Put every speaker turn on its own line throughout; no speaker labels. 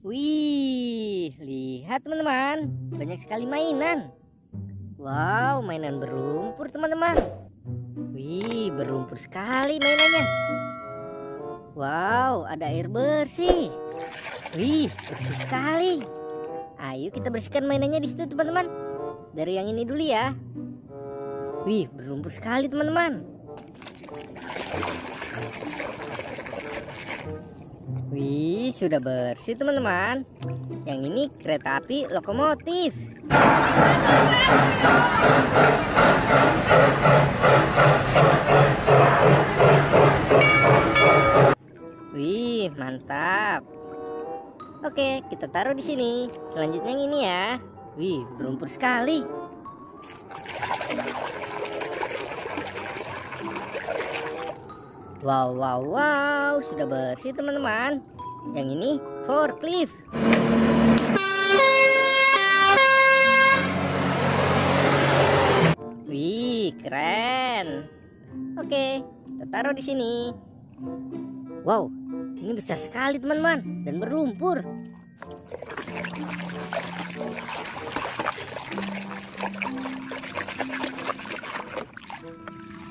Wih, lihat teman-teman, banyak sekali mainan. Wow, mainan berlumpur teman-teman. Wih, berlumpur sekali mainannya. Wow, ada air bersih. Wih, bersih sekali. Ayo kita bersihkan mainannya di situ teman-teman. Dari yang ini dulu ya. Wih, berlumpur sekali teman-teman. Wih, sudah bersih teman-teman. Yang ini kereta api lokomotif. Wih, mantap. Oke, kita taruh di sini. Selanjutnya yang ini ya. Wih, berlumpur sekali. Wow, wow, wow, sudah bersih teman-teman. Yang ini forklift. Wih, keren. Oke, kita taruh di sini. Wow, ini besar sekali teman-teman dan berlumpur.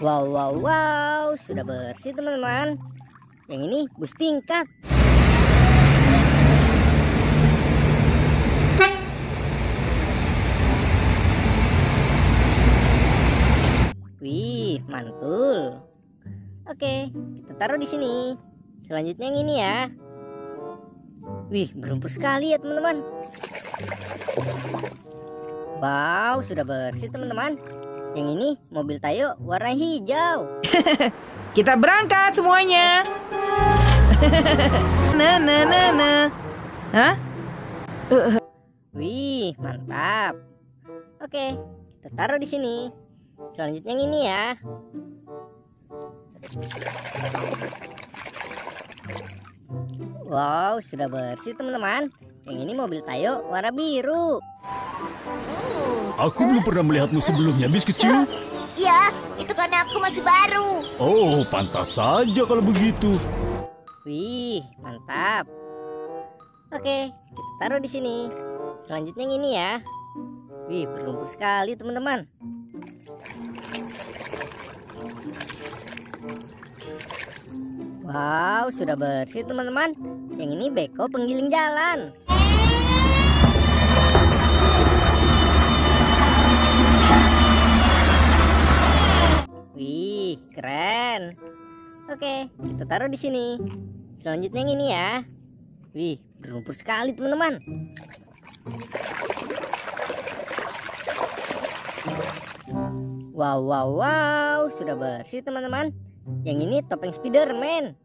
Wow, wow, wow, sudah bersih teman-teman. Yang ini bus tingkat. Wih, mantul. Oke, kita taruh di sini. Selanjutnya yang ini ya. Wih, berlumpur sekali ya teman-teman. Wow, sudah bersih teman-teman. Yang ini mobil Tayo warna hijau.
Kita berangkat semuanya. Nah. Hah?
Wih, mantap. Oke, kita taruh di sini. Selanjutnya yang ini ya. Wow, sudah bersih teman-teman. Yang ini mobil Tayo warna biru.
Aku belum pernah melihatmu sebelumnya, bis kecil.
Ya, itu karena aku masih baru.
Oh, pantas saja kalau begitu.
Wih, mantap. Oke, kita taruh di sini. Selanjutnya yang ini ya. Wih, berlumpur sekali teman-teman. Wow, sudah bersih teman-teman. Yang ini beko penggiling jalan. Wih, keren. Oke, kita taruh di sini. Selanjutnya yang ini ya. Wih, berlumpur sekali teman-teman. Wow, wow, wow, sudah bersih teman-teman. Yang ini topeng Spiderman.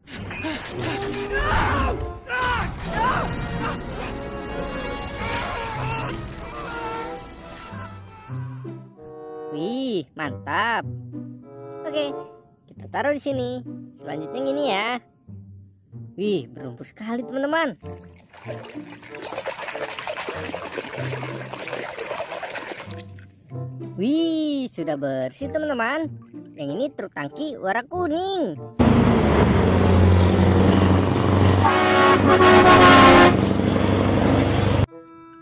Wih, mantap. Oke, kita taruh di sini. Selanjutnya yang ini ya. Wih, berlumpur sekali teman-teman. Wih, sudah bersih teman-teman. Yang ini truk tangki warna kuning.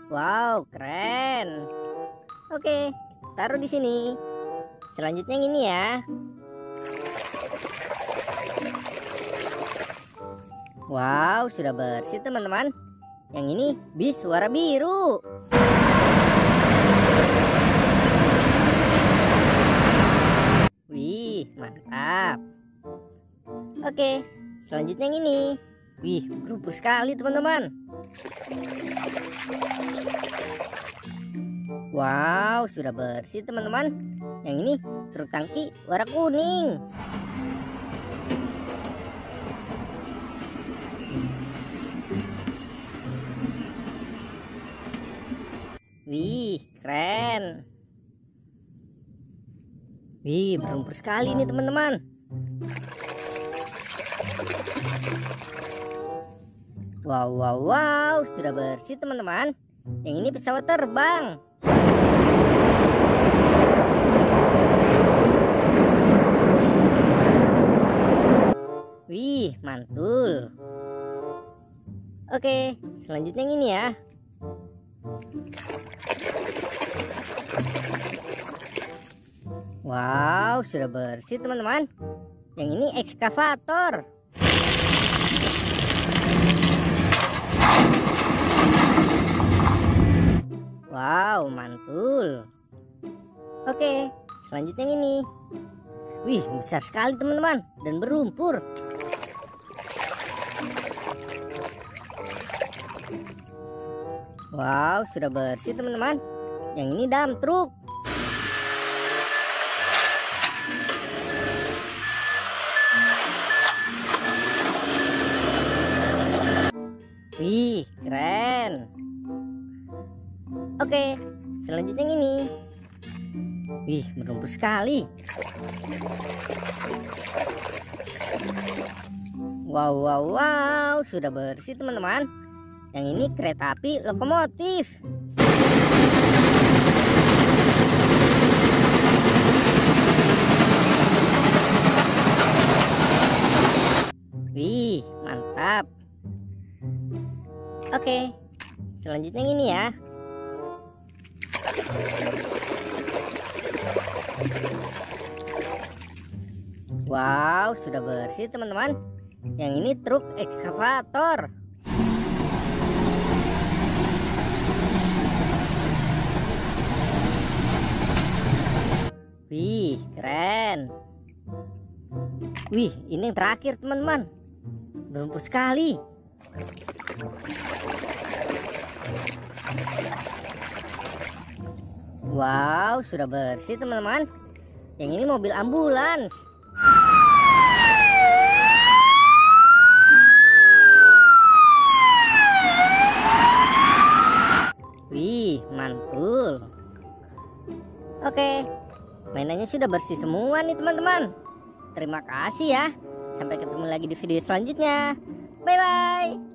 Wow, keren. Oke, taruh di sini. Selanjutnya yang ini ya. Wow, sudah bersih teman-teman. Yang ini bis warna biru. Wih, mantap. Oke, selanjutnya yang ini. Wih, berlumpur sekali teman-teman. Wow, sudah bersih teman-teman. Yang ini truk tangki warna kuning. Wih, keren. Wih, berlumpur sekali nih teman-teman. Wow, wow, wow, sudah bersih teman-teman. Yang ini pesawat terbang. Wih, mantul. Oke, selanjutnya yang ini ya. Wow, sudah bersih teman-teman. Yang ini ekskavator. Wow, mantul. Oke, selanjutnya yang ini. Wih, besar sekali teman-teman dan berlumpur. Wow, sudah bersih teman-teman. Yang ini dump truk. Wih, keren. Oke, selanjutnya yang ini. Wih, berlumpur sekali. Wow, wow, wow, sudah bersih teman-teman. Yang ini kereta api lokomotif. Wih, mantap. Oke, selanjutnya yang ini ya. Wow, sudah bersih teman-teman. Yang ini truk ekskavator. Wih, keren. Wih, ini yang terakhir teman-teman. Berlumpur sekali. Wow, sudah bersih teman-teman. Yang ini mobil ambulans. Wih, mantul. Oke, mainannya sudah bersih semua nih teman-teman. Terima kasih ya. Sampai ketemu lagi di video selanjutnya. Bye-bye.